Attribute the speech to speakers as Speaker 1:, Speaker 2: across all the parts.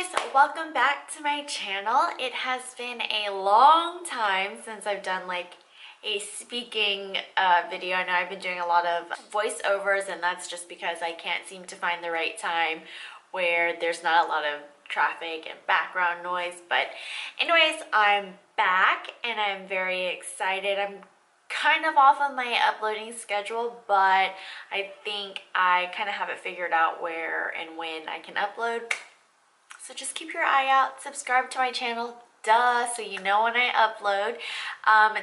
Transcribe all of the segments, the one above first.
Speaker 1: guys, welcome back to my channel. It has been a long time since I've done like a speaking video. I know I've been doing a lot of voiceovers, and that's just because I can't seem to find the right time where there's not a lot of traffic and background noise. But anyways, I'm back and I'm very excited. I'm kind of off on my uploading schedule, but I think I kind of have it figured out where and when I can upload. So just keep your eye out, subscribe to my channel, duh, so you know when I upload.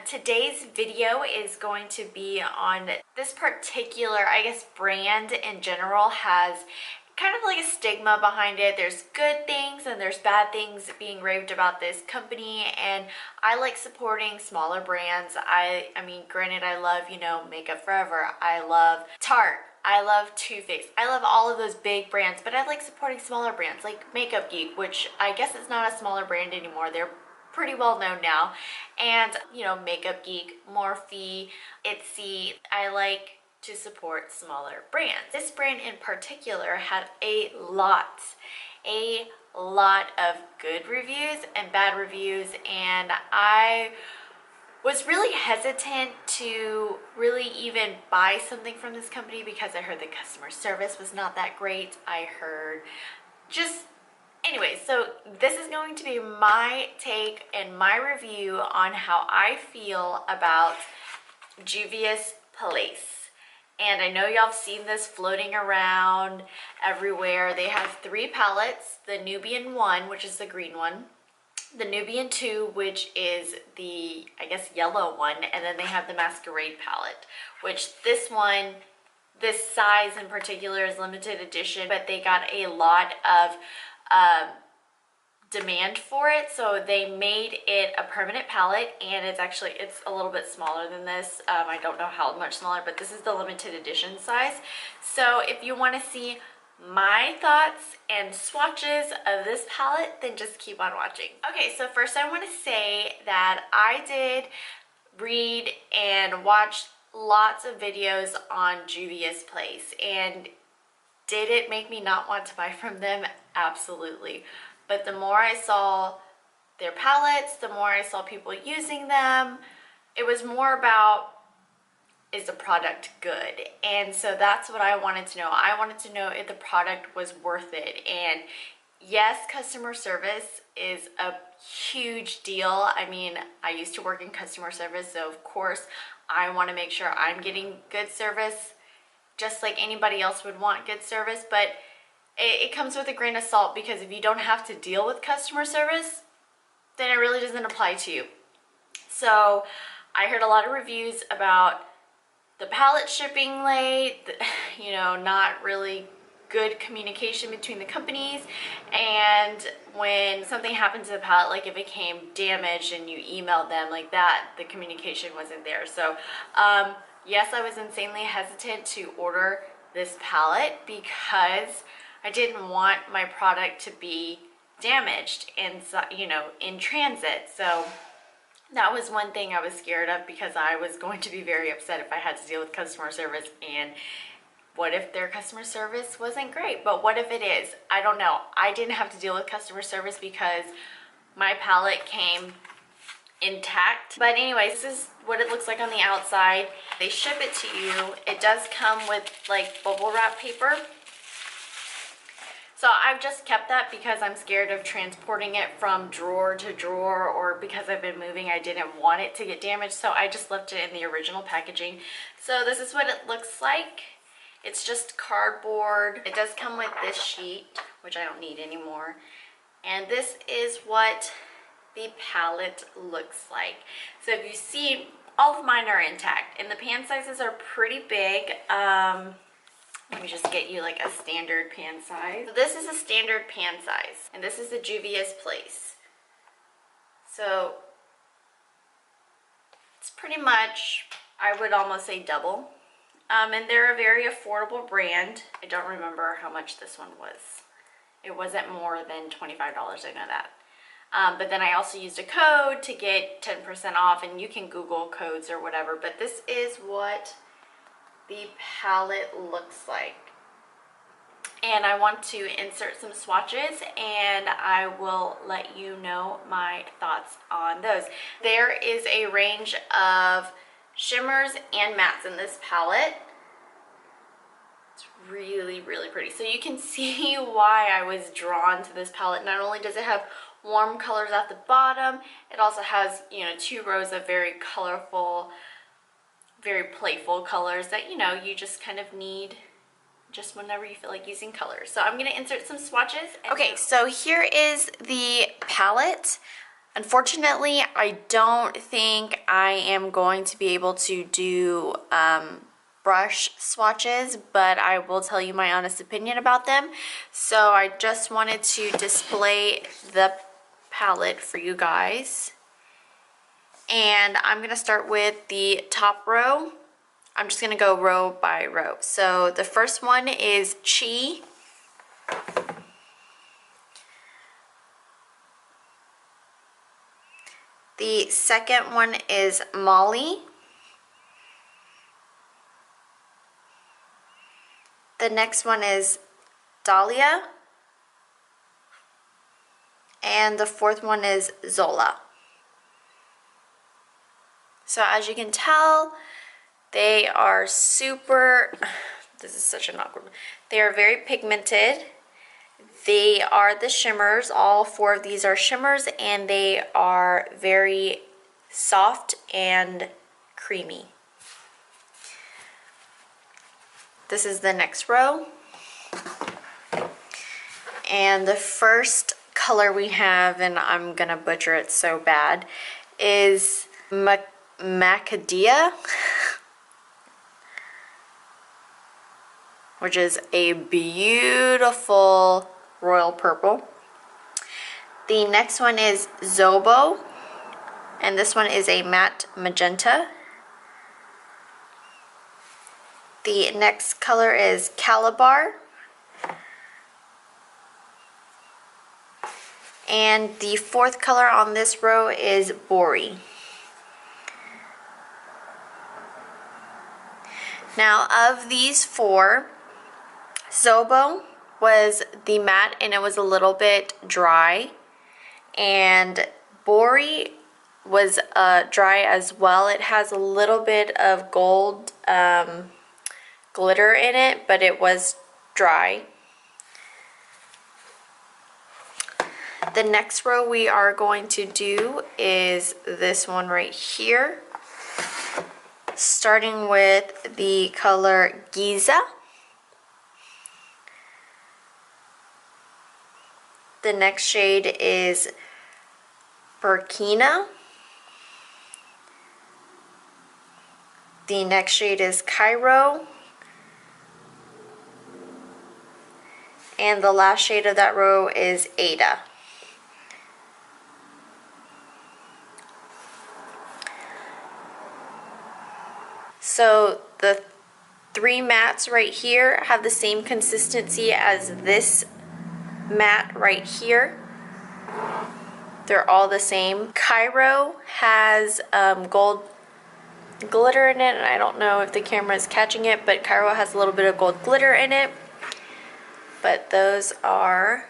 Speaker 1: Today's video is going to be on this particular, I guess, brand in general has kind of like a stigma behind it. There's good things and there's bad things being raved about this company, and I like supporting smaller brands. I mean, granted, I love, you know, Makeup Forever, I love Tarte, I love Too Faced, I love all of those big brands, but I like supporting smaller brands like Makeup Geek, which I guess is not a smaller brand anymore. They're pretty well known now. And, you know, Makeup Geek, Morphe, Ipsy, I like to support smaller brands. This brand in particular had a lot of good reviews and bad reviews, and I was really hesitant to really even buy something from this company because I heard the customer service was not that great. I heard just anyway, so this is going to be my take and my review on how I feel about Juvia's Place. And I know y'all have seen this floating around everywhere. They have 3 palettes: the Nubian 1, which is the green one, the Nubian 2, which is the, I guess, yellow one, and then they have the Masquerade Palette, which this one, this size in particular is limited edition, but they got a lot of demand for it, so they made it a permanent palette, and it's a little bit smaller than this. I don't know how much smaller, but this is the limited edition size. So if you want to see my thoughts and swatches of this palette, then just keep on watching. Okay, so first I want to say that I did read and watch lots of videos on Juvia's Place, and did it make me not want to buy from them? Absolutely. But the more I saw their palettes, the more I saw people using them, it was more about, is the product good? And so that's what I wanted to know. I wanted to know if the product was worth it. And yes, customer service is a huge deal. I mean, I used to work in customer service, so of course I want to make sure I'm getting good service, just like anybody else would want good service. But it comes with a grain of salt, because if you don't have to deal with customer service, then it really doesn't apply to you. So I heard a lot of reviews about the palette shipping late, you know, not really good communication between the companies, and when something happened to the palette, like if it came damaged and you emailed them like that, the communication wasn't there. So yes, I was insanely hesitant to order this palette because I didn't want my product to be damaged in, you know, in transit. So that was one thing I was scared of, because I was going to be very upset if I had to deal with customer service. And what if their customer service wasn't great? But what if it is? I don't know. I didn't have to deal with customer service because my palette came intact. But anyways, this is what it looks like on the outside. They ship it to you. It does come with like bubble wrap paper. So I've just kept that because I'm scared of transporting it from drawer to drawer, or because I've been moving, I didn't want it to get damaged. So I just left it in the original packaging. So this is what it looks like. It's just cardboard. It does come with this sheet, which I don't need anymore. And this is what the palette looks like. So if you see, all of mine are intact, and the pan sizes are pretty big. Let me just get you like a standard pan size. So this is a standard pan size, and this is the Juvia's Place. So it's pretty much, I would almost say, double. And they're a very affordable brand. I don't remember how much this one was. It wasn't more than $25, I know that. But then I also used a code to get 10% off, and you can Google codes or whatever. But this is what the palette looks like. and I want to insert some swatches, and I will let you know my thoughts on those. There is a range of shimmers and mattes in this palette. It's really, really pretty. So you can see why I was drawn to this palette. Not only does it have warm colors at the bottom, it also has, you know, 2 rows of very colorful, very playful colors that, you know, you just kind of need just whenever you feel like using colors. So I'm going to insert some swatches. Okay, so here is the palette. Unfortunately, I don't think I am going to be able to do brush swatches, but I will tell you my honest opinion about them. So I just wanted to display the palette for you guys. And I'm going to start with the top row. I'm just going to go row by row. So the first one is Chi. The second one is Molly. The next one is Dahlia. And the fourth one is Zola. So as you can tell, they are super, this is such an awkward one. They are very pigmented. They are the shimmers. All 4 of these are shimmers, and they are very soft and creamy. This is the next row. And the first color we have, and I'm gonna butcher it so bad, is Macadea, which is a beautiful royal purple. The next one is Zobo, and this one is a matte magenta. The next color is Calabar. And the fourth color on this row is Bori. Now, of these 4, Zobo was the matte, and it was a little bit dry. And Bori was dry as well. It has a little bit of gold glitter in it, but it was dry. The next row we are going to do is this one right here, starting with the color Giza. The next shade is Burkina. The next shade is Cairo. And the last shade of that row is Ada. So the 3 mattes right here have the same consistency as this matte right here. They're all the same. Cairo has gold glitter in it, and I don't know if the camera is catching it, but Cairo has a little bit of gold glitter in it. But those are,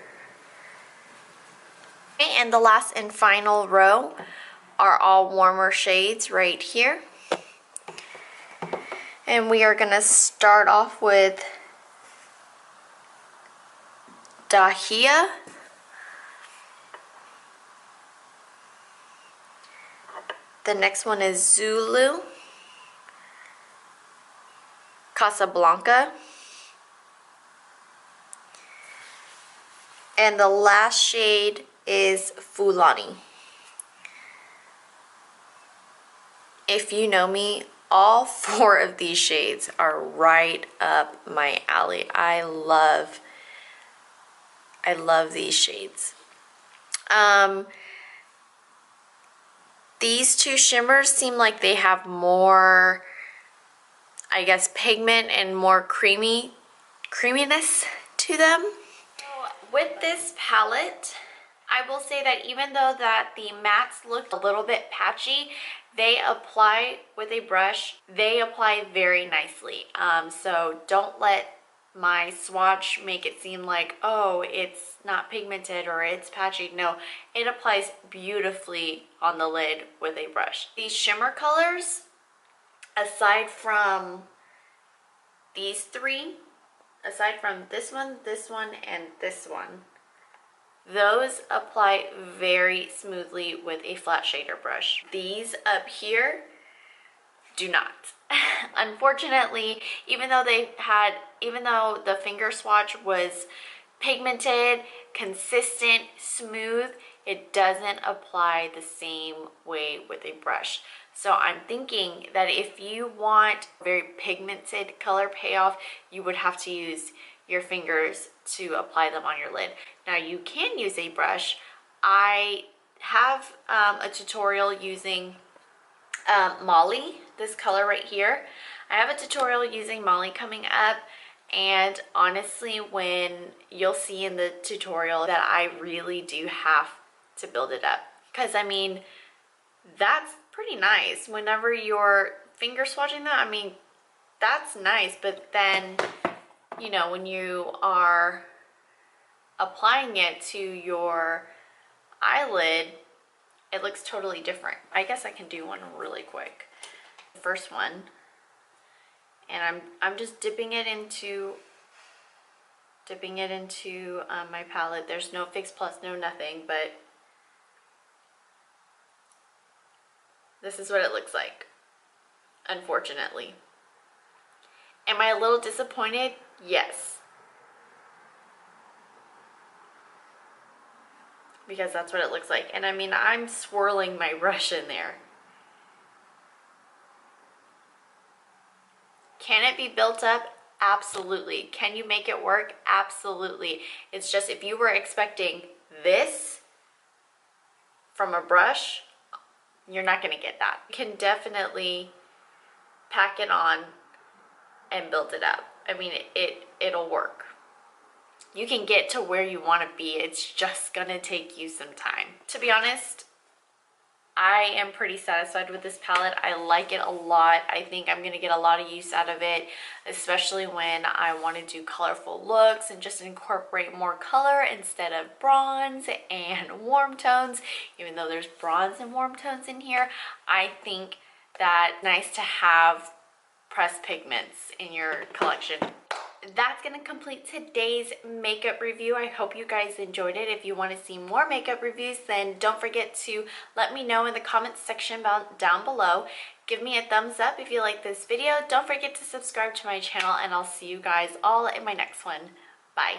Speaker 1: and the last and final row are all warmer shades right here. And we are going to start off with Dahlia. The next one is Zulu. Casablanca. And the last shade is Fulani. If you know me, all 4 of these shades are right up my alley. I love these shades. These 2 shimmers seem like they have more, I guess, pigment and more creaminess to them. So with this palette, I will say that even though that the mattes looked a little bit patchy, they apply with a brush, they apply very nicely. So don't let my swatch make it seem like, oh, it's not pigmented or it's patchy. No, it applies beautifully on the lid with a brush. These shimmer colors, aside from these three, aside from this one, and this one, those apply very smoothly with a flat shader brush. These up here do not. Unfortunately, even though the finger swatch was pigmented, consistent, smooth, it doesn't apply the same way with a brush. So I'm thinking that if you want very pigmented color payoff, you would have to use your fingers to apply them on your lid. Now you can use a brush. I have a tutorial using Molly, this color right here. I have a tutorial using Molly coming up, and honestly, when you'll see in the tutorial that I really do have to build it up, because I mean, that's pretty nice. Whenever you're finger swatching that, I mean, that's nice, but then, you know, when you are applying it to your eyelid, it looks totally different. I guess I can do one really quick. The first one, and I'm just dipping it into my palette. There's no Fix Plus, no nothing, but this is what it looks like, unfortunately. Am I a little disappointed? Yes. Because that's what it looks like. And I mean, I'm swirling my brush in there. Can it be built up? Absolutely. Can you make it work? Absolutely. It's just if you were expecting this from a brush, you're not going to get that. You can definitely pack it on and build it up. I mean, it'll work. You can get to where you want to be. It's just gonna take you some time. To be honest, I am pretty satisfied with this palette. I like it a lot. I think I'm gonna get a lot of use out of it, especially when I want to do colorful looks and just incorporate more color instead of bronze and warm tones. Even though there's bronze and warm tones in here, I think that it's nice to have pressed pigments in your collection. That's gonna complete today's makeup review. I hope you guys enjoyed it. If you want to see more makeup reviews, then don't forget to let me know in the comments section down below. Give me a thumbs up if you like this video. Don't forget to subscribe to my channel, and I'll see you guys all in my next one. Bye.